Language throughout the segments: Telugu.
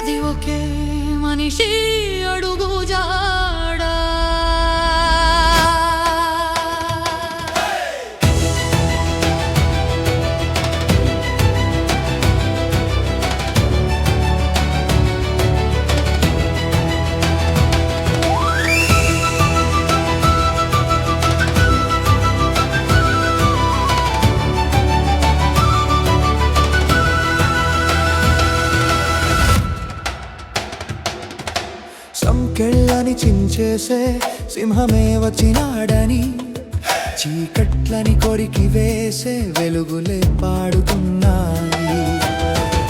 అది ఒకే మనిషి అడుగు జాడా సంకెళ్ళని చించేసే సింహమే వచ్చినాడని చీకట్లని కొరికి వేసే వెలుగులే పాడుతున్నాయి.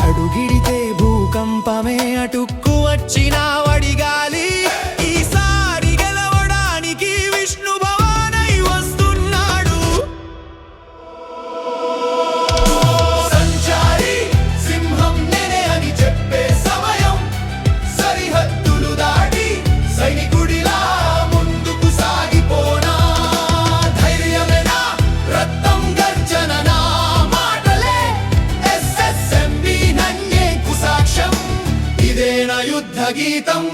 అడుగిడితే భూకంపమే అటుక్కు వచ్చిన వడిగాలి ఈసారి గెలవడానికి విష్ణు భవానై వస్తున్నాడు. సంచారి సింహం నేనే అని చెప్పే సమయం సరిహద్దులు దాటి సైనికుడిలా ముందుకు సాగిపోనా. ధైర్యమేనా రక్తం గర్జన నా మాటలే SSMB నన్యేకు సాక్ష్యం. ఇదే నా యుద్ధ గీతం.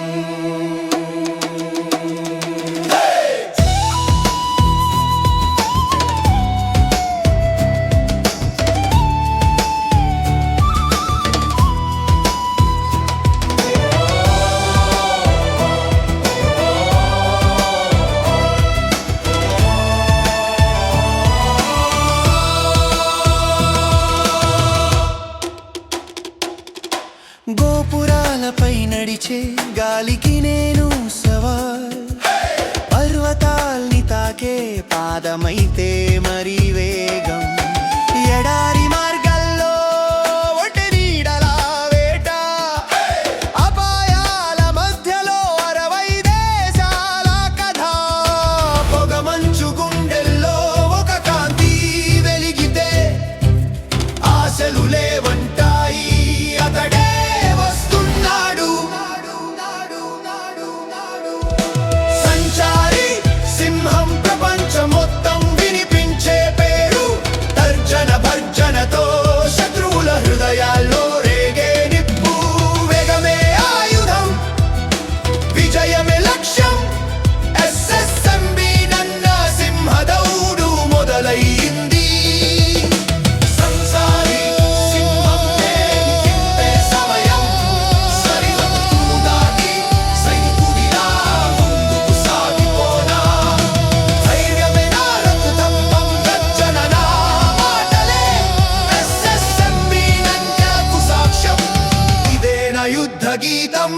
గోపురాలపై నడిచే గాలికి నేను సవాల్, పర్వతాల్ని తాకే పాదమైతే మరి వేగం. ఎడారి మార్గాల్లో ఒంటి నీడలా వేట, అపాయాల మధ్యలో 60 దేశాల కథ. పొగమంచు గుండెల్లో ఒక కాంతి వెలిగితే ఆశలు లేవంటాయి. అతడే సంచారి సింహం ప్రపంచం మొత్తం వినిపించే పేరు. తర్జన భర్జనతో శత్రువుల హృదయాల్లో రేగే నిప్పు. వేగమే ఆయుధం, విజయమే లక్ష్యం. SSMB నన్న సింహదౌడు మొదలైంది. సంసారి సింహం నేర్పించే సమయం సరిహద్దులు దాటి సైనికుడిలా ముందుకు సాగిపోనా. ధైర్యమే నా రక్తం గర్జన నా మాటలే SSMB నన్యేకు సాక్ష్యం. ఇదే నా యుద్ధ గీతం.